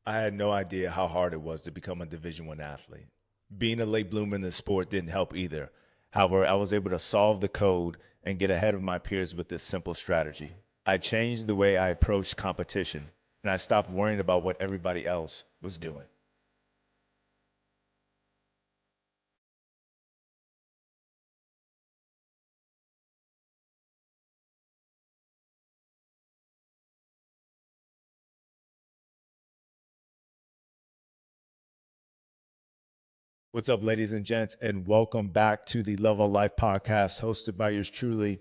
I had no idea how hard it was to become a Division I athlete. Being a late bloomer in the sport didn't help either. However, I was able to solve the code and get ahead of my peers with this simple strategy. I changed the way I approached competition, and I stopped worrying about what everybody else was doing. What's up, ladies and gents, and welcome back to the Love of Life podcast hosted by yours truly,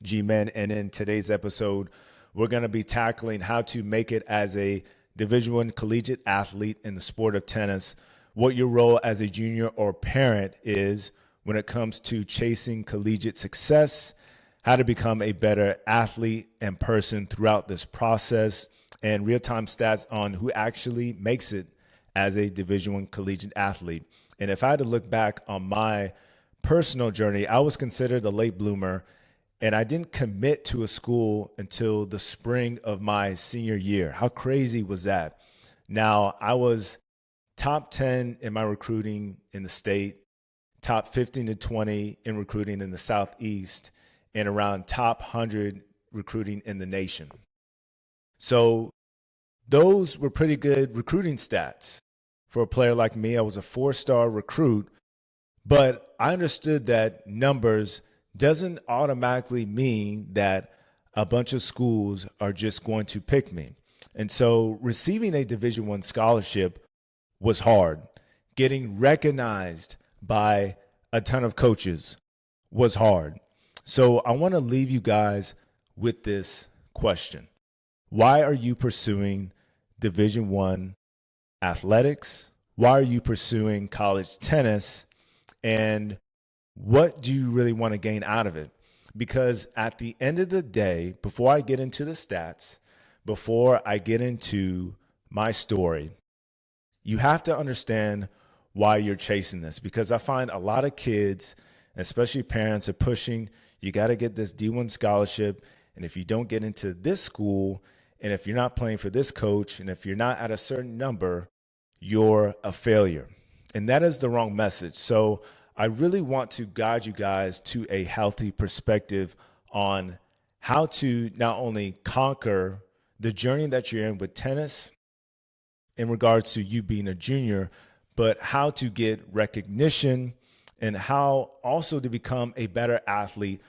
G Men. And in today's episode, we're going to be tackling how to make it as a Division I collegiate athlete in the sport of tennis, what your role as a junior or parent is when it comes to chasing collegiate success, how to become a better athlete and person throughout this process, and real-time stats on who actually makes it as a Division I collegiate athlete. And if I had to look back on my personal journey, I was considered a late bloomer, and I didn't commit to a school until the spring of my senior year. How crazy was that? Now, I was top 10 in my recruiting in the state, top 15 to 20 in recruiting in the Southeast, and around top 100 recruiting in the nation. So those were pretty good recruiting stats. For a player like me, I was a 4-star recruit, but I understood that numbers doesn't automatically mean that a bunch of schools are just going to pick me. And so receiving a Division I scholarship was hard. Getting recognized by a ton of coaches was hard. So I want to leave you guys with this question. Why are you pursuing Division I athletics? Why are you pursuing college tennis? And what do you really want to gain out of it? Because at the end of the day, before I get into the stats, before I get into my story, you have to understand why you're chasing this. Because I find a lot of kids, especially parents, are pushing, you got to get this D1 scholarship. And if you don't get into this school, and if you're not playing for this coach, and if you're not at a certain number, you're a failure. And that is the wrong message. So I really want to guide you guys to a healthy perspective on how to not only conquer the journey that you're in with tennis in regards to you being a junior, but how to get recognition and how also to become a better athlete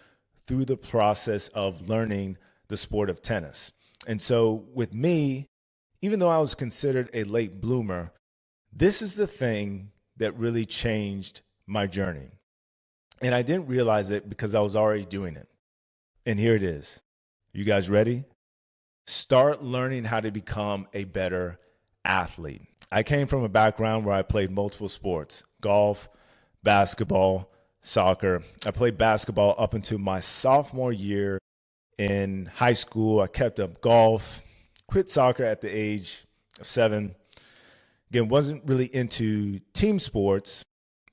through the process of learning the sport of tennis. And so with me, even though I was considered a late bloomer, this is the thing that really changed my journey. And I didn't realize it because I was already doing it. And here it is. You guys ready? Start learning how to become a better athlete. I came from a background where I played multiple sports: golf, basketball, soccer. I played basketball up until my sophomore year in high school. I kept up golf, quit soccer at the age of 7. Again, wasn't really into team sports,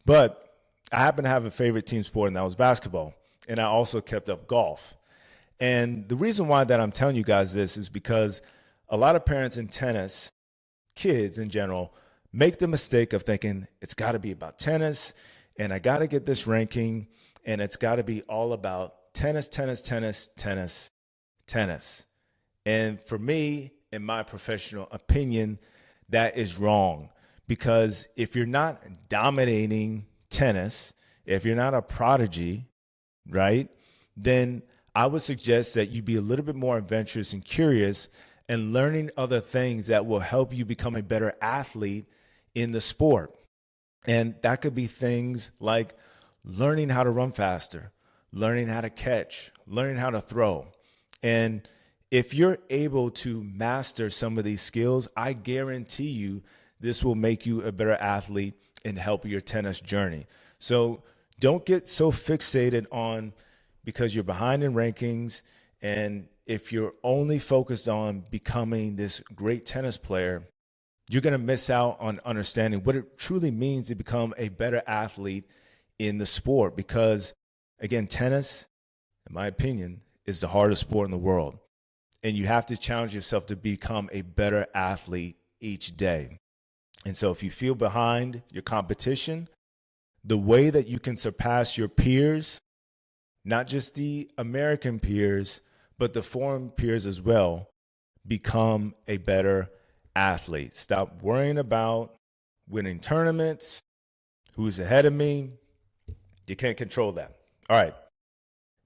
but I happen to have a favorite team sport, and that was basketball. And I also kept up golf. And the reason why that I'm telling you guys this is because a lot of parents in tennis, kids in general, make the mistake of thinking it's got to be about tennis, and I got to get this ranking, and it's got to be all about tennis, tennis, tennis, tennis, tennis. And for me, in my professional opinion, that is wrong. Because if you're not dominating tennis, if you're not a prodigy, right, then I would suggest that you be a little bit more adventurous and curious and learning other things that will help you become a better athlete in the sport. And that could be things like learning how to run faster, learning how to catch, learning how to throw. And if you're able to master some of these skills, I guarantee you this will make you a better athlete and help your tennis journey. So don't get so fixated on because you're behind in rankings. And if you're only focused on becoming this great tennis player, you're going to miss out on understanding what it truly means to become a better athlete in the sport. Because again, tennis, in my opinion, is the hardest sport in the world. And you have to challenge yourself to become a better athlete each day. And so if you feel behind your competition, the way that you can surpass your peers, not just the American peers, but the foreign peers as well, become a better athlete. Stop worrying about winning tournaments, who's ahead of me. You can't control that. All right.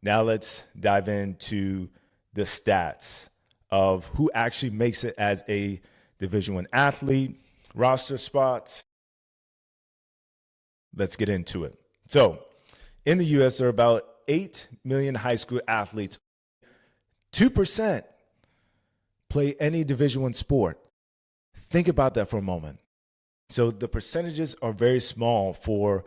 Now let's dive into the stats of who actually makes it as a Division I athlete, roster spots. Let's get into it. So in the U.S., there are about 8 million high school athletes. 2% play any Division I sport. Think about that for a moment. So the percentages are very small for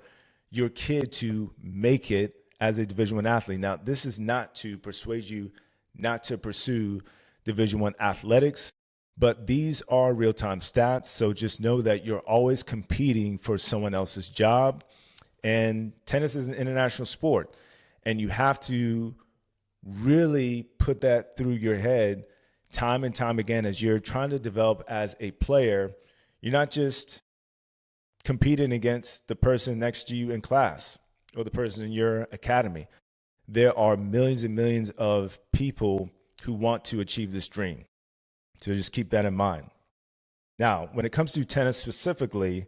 your kid to make it as a Division I athlete. Now, this is not to persuade you not to pursue Division I athletics, but these are real-time stats. So just know that you're always competing for someone else's job. And tennis is an international sport. And you have to really put that through your head time and time again as you're trying to develop as a player. You're not just competing against the person next to you in class or the person in your academy. There are millions and millions of people who want to achieve this dream. So just keep that in mind. Now, when it comes to tennis specifically,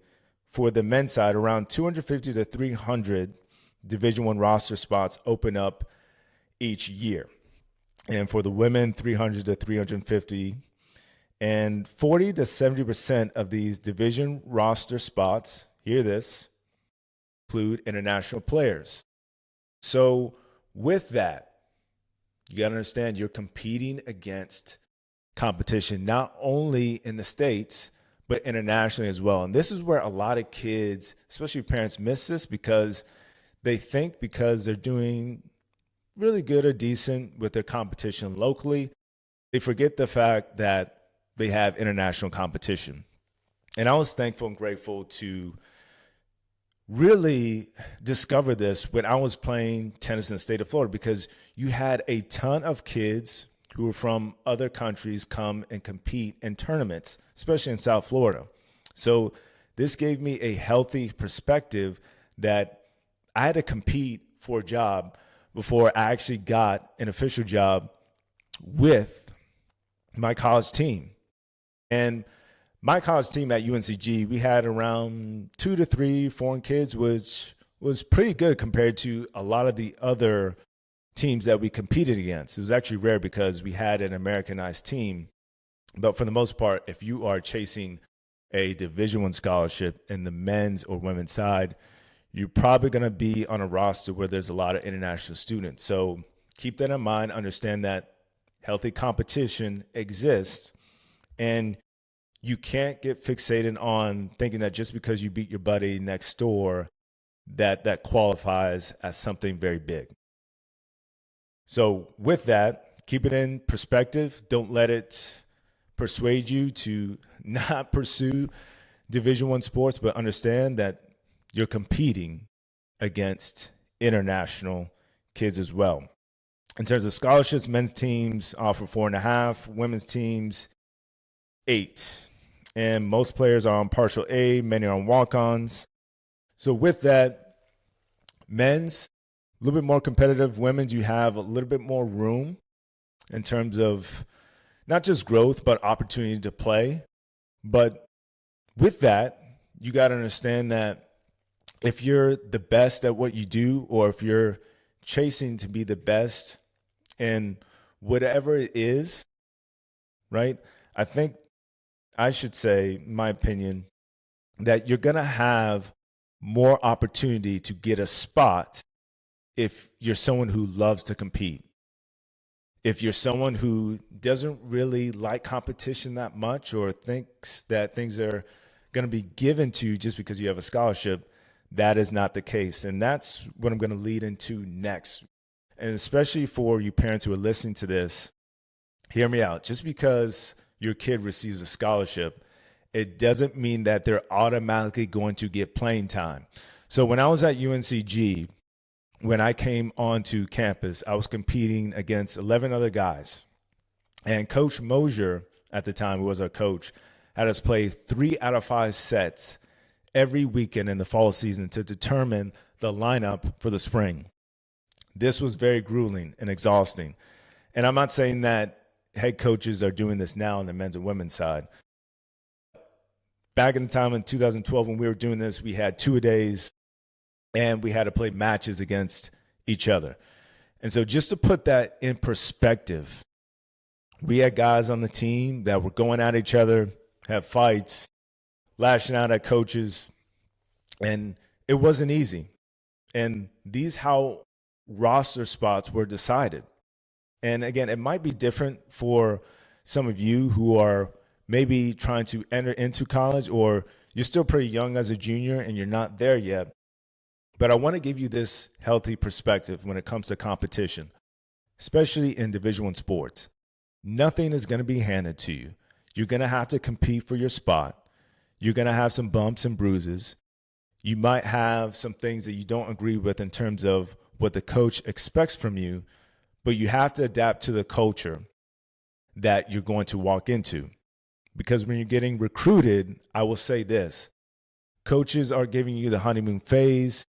for the men's side, around 250 to 300 Division I roster spots open up each year. And for the women, 300 to 350. And 40 to 70% of these division roster spots, hear this, include international players. So with that, you got to understand you're competing against competition, not only in the States, but internationally as well. And this is where a lot of kids, especially parents, miss this because they think because they're doing really good or decent with their competition locally, they forget the fact that they have international competition. And I was thankful and grateful to really discover this when I was playing tennis in the state of Florida, because you had a ton of kids who were from other countries come and compete in tournaments, especially in South Florida. So this gave me a healthy perspective that I had to compete for a job before I actually got an official job with my college team. And my college team at UNCG, we had around 2 to 3 foreign kids, which was pretty good compared to a lot of the other teams that we competed against. It was actually rare because we had an Americanized team. But for the most part, if you are chasing a Division I scholarship in the men's or women's side, you're probably going to be on a roster where there's a lot of international students. So keep that in mind. Understand that healthy competition exists, and you can't get fixated on thinking that just because you beat your buddy next door, that qualifies as something very big. So with that, keep it in perspective. Don't let it persuade you to not pursue Division I sports, but understand that you're competing against international kids as well. In terms of scholarships, men's teams offer 4.5, women's teams 8. And most players are on partial A, many are on walk-ons. So with that, men's, a little bit more competitive. Women's, you have a little bit more room in terms of not just growth, but opportunity to play. But with that, you got to understand that if you're the best at what you do, or if you're chasing to be the best in whatever it is, right? I think I should say, in my opinion, that you're going to have more opportunity to get a spot if you're someone who loves to compete. If you're someone who doesn't really like competition that much, or thinks that things are going to be given to you just because you have a scholarship, that is not the case. And that's what I'm going to lead into next. And especially for you parents who are listening to this, hear me out. Just because your kid receives a scholarship, it doesn't mean that they're automatically going to get playing time. So when I was at UNCG, when I came onto campus, I was competing against 11 other guys. And Coach Mosier at the time, who was our coach, had us play 3 out of 5 sets every weekend in the fall season to determine the lineup for the spring. This was very grueling and exhausting. And I'm not saying that head coaches are doing this now on the men's and women's side. Back in the time in 2012 when we were doing this, we had 2-a-days and we had to play matches against each other. And so just to put that in perspective, we had guys on the team that were going at each other, had fights, lashing out at coaches, and it wasn't easy. And these how roster spots were decided. And again, it might be different for some of you who are maybe trying to enter into college, or you're still pretty young as a junior and you're not there yet. But I want to give you this healthy perspective when it comes to competition, especially in Division I sports. Nothing is going to be handed to you. You're going to have to compete for your spot. You're going to have some bumps and bruises. You might have some things that you don't agree with in terms of what the coach expects from you, but you have to adapt to the culture that you're going to walk into. Because when you're getting recruited, I will say this, coaches are giving you the honeymoon phase.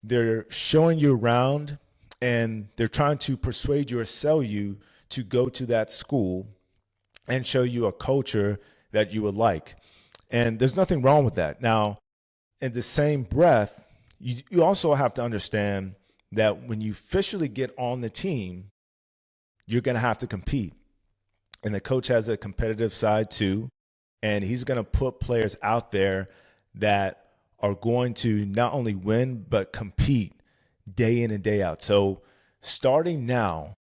They're showing you around and they're trying to persuade you or sell you to go to that school and show you a culture that you would like. And there's nothing wrong with that. Now, in the same breath, you also have to understand that when you officially get on the team, you're going to have to compete. And the coach has a competitive side too. And he's going to put players out there that are going to not only win, but compete day in and day out. So starting now,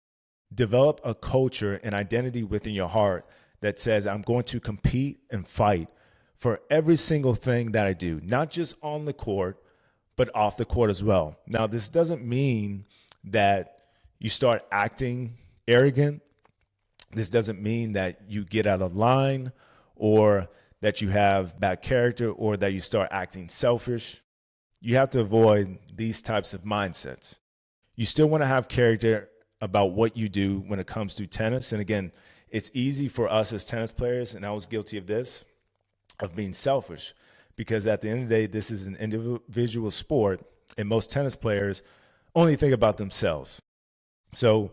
develop a culture and identity within your heart that says, I'm going to compete and fight for every single thing that I do, not just on the court, but off the court as well. Now, this doesn't mean that you start acting arrogant. This doesn't mean that you get out of line or that you have bad character or that you start acting selfish. You have to avoid these types of mindsets. You still want to have character about what you do when it comes to tennis. And again, it's easy for us as tennis players, and I was guilty of this, of being selfish, because at the end of the day, this is an individual sport, and most tennis players only think about themselves. So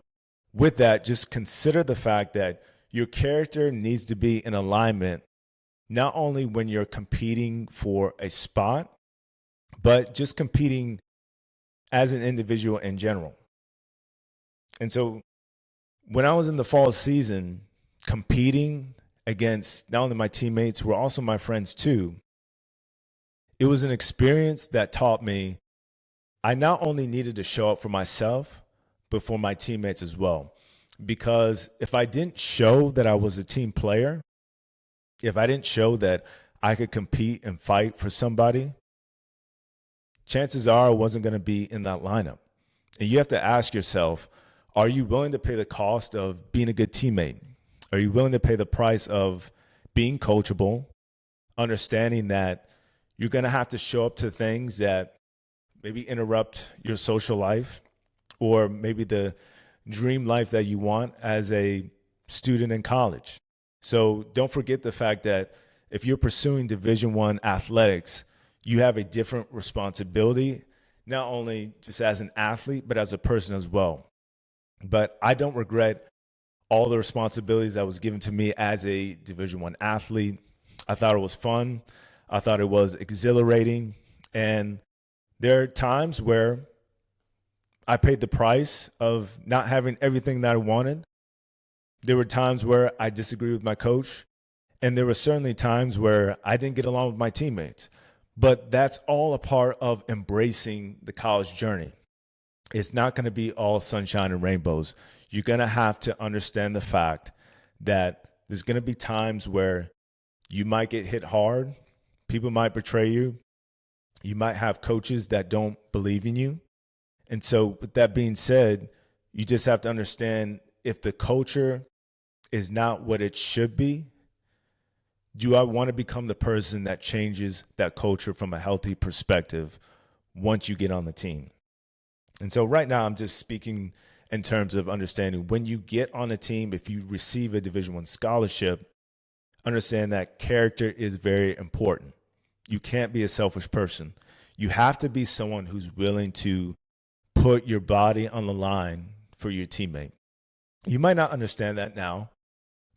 with that, just consider the fact that your character needs to be in alignment, not only when you're competing for a spot, but just competing as an individual in general. And so when I was in the fall season, competing against not only my teammates, who were also my friends too, it was an experience that taught me I not only needed to show up for myself, but for my teammates as well. Because if I didn't show that I was a team player, if I didn't show that I could compete and fight for somebody, chances are I wasn't going to be in that lineup. And you have to ask yourself, are you willing to pay the cost of being a good teammate? Are you willing to pay the price of being coachable, understanding that you're going to have to show up to things that maybe interrupt your social life or maybe the dream life that you want as a student in college? So don't forget the fact that if you're pursuing Division I athletics, you have a different responsibility, not only just as an athlete, but as a person as well. But I don't regret all the responsibilities that was given to me as a Division I athlete. I thought it was fun. I thought it was exhilarating. And there are times where I paid the price of not having everything that I wanted. There were times where I disagreed with my coach. And there were certainly times where I didn't get along with my teammates. But that's all a part of embracing the college journey. It's not going to be all sunshine and rainbows. You're going to have to understand the fact that there's going to be times where you might get hit hard. People might betray you. You might have coaches that don't believe in you. And so with that being said, you just have to understand, if the culture is not what it should be, do I want to become the person that changes that culture from a healthy perspective once you get on the team? And so right now I'm just speaking in terms of understanding when you get on a team, if you receive a Division I scholarship, understand that character is very important. You can't be a selfish person. You have to be someone who's willing to put your body on the line for your teammate. You might not understand that now,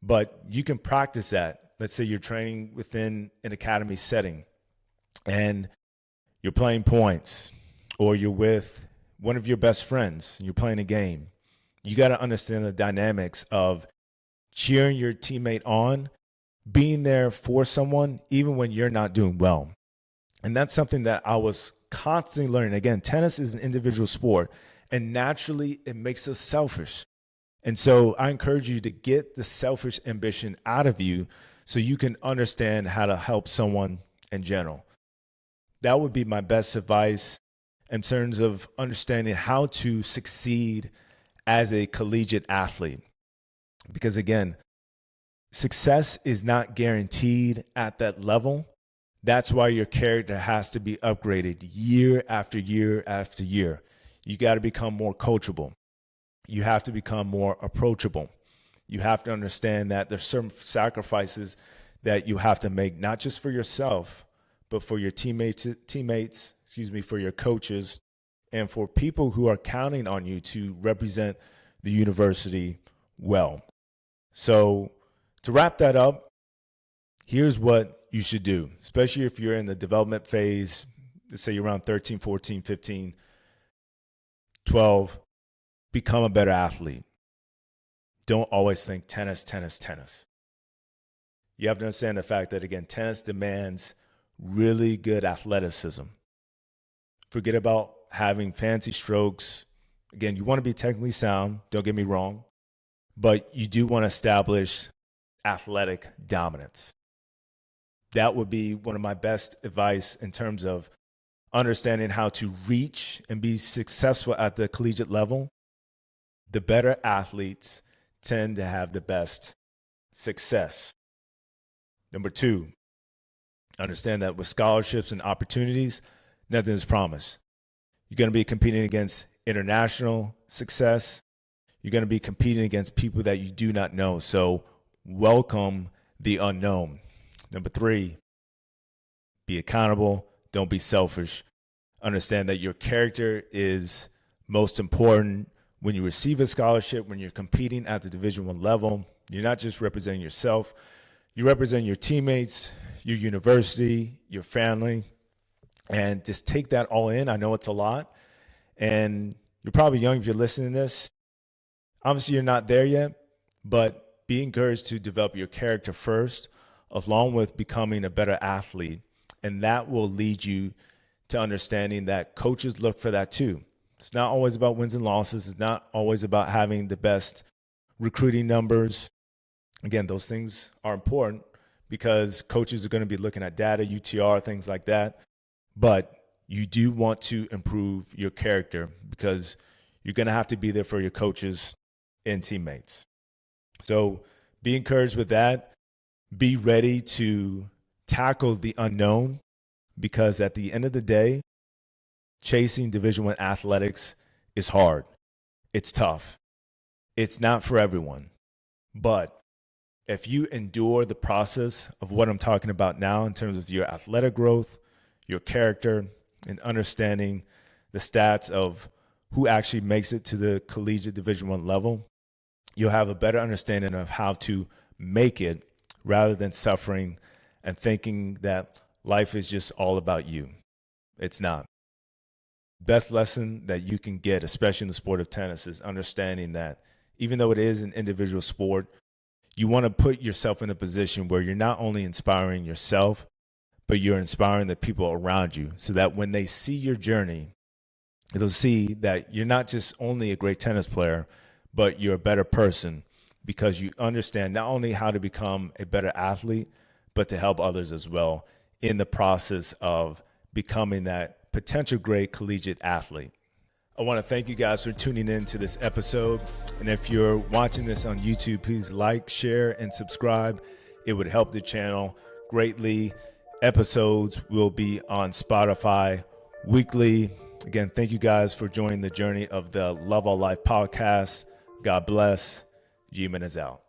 but you can practice that. Let's say you're training within an academy setting and you're playing points, or you're with one of your best friends and you're playing a game. You got to understand the dynamics of cheering your teammate on, being there for someone, even when you're not doing well. And that's something that I was constantly learning. Again, tennis is an individual sport, and naturally it makes us selfish. And so I encourage you to get the selfish ambition out of you so you can understand how to help someone in general. That would be my best advice in terms of understanding how to succeed as a collegiate athlete. Because again, success is not guaranteed at that level. That's why your character has to be upgraded year after year after year. You got to become more coachable. You have to become more approachable. You have to understand that there's certain sacrifices that you have to make, not just for yourself, but for your teammates, for your coaches, and for people who are counting on you to represent the university well. So to wrap that up, here's what you should do, especially if you're in the development phase. Let's say you're around 13, 14, 15, 12, become a better athlete. Don't always think tennis, tennis, tennis. You have to understand the fact that, again, tennis demands really good athleticism. Forget about having fancy strokes. Again, you want to be technically sound, don't get me wrong, but you do want to establish athletic dominance. That would be one of my best advice in terms of understanding how to reach and be successful at the collegiate level. The better athletes tend to have the best success. Number 2, understand that with scholarships and opportunities, nothing is promised. You're going to be competing against international success. You're going to be competing against people that you do not know. So welcome the unknown. Number 3, be accountable. Don't be selfish. Understand that your character is most important. When you receive a scholarship, when you're competing at the Division I level, you're not just representing yourself. You represent your teammates, your university, your family, and just take that all in. I know it's a lot, and you're probably young if you're listening to this. Obviously, you're not there yet, but be encouraged to develop your character first, along with becoming a better athlete, and that will lead you to understanding that coaches look for that too. It's not always about wins and losses. It's not always about having the best recruiting numbers. Again, those things are important because coaches are going to be looking at data, UTR, things like that. But you do want to improve your character because you're going to have to be there for your coaches and teammates. So be encouraged with that. Be ready to tackle the unknown because at the end of the day, chasing Division I athletics is hard. It's tough. It's not for everyone. But if you endure the process of what I'm talking about now in terms of your athletic growth, your character, and understanding the stats of who actually makes it to the collegiate Division I level, you'll have a better understanding of how to make it rather than suffering and thinking that life is just all about you. It's not. Best lesson that you can get, especially in the sport of tennis, is understanding that even though it is an individual sport, you want to put yourself in a position where you're not only inspiring yourself, but you're inspiring the people around you so that when they see your journey, they'll see that you're not just only a great tennis player, but you're a better person because you understand not only how to become a better athlete, but to help others as well in the process of becoming that potential great collegiate athlete. I want to thank you guys for tuning in to this episode. And if you're watching this on YouTube, please like, share, and subscribe. It would help the channel greatly. Episodes will be on Spotify weekly. Again, thank you guys for joining the journey of the Love All Life podcast. God bless. G-Man is out.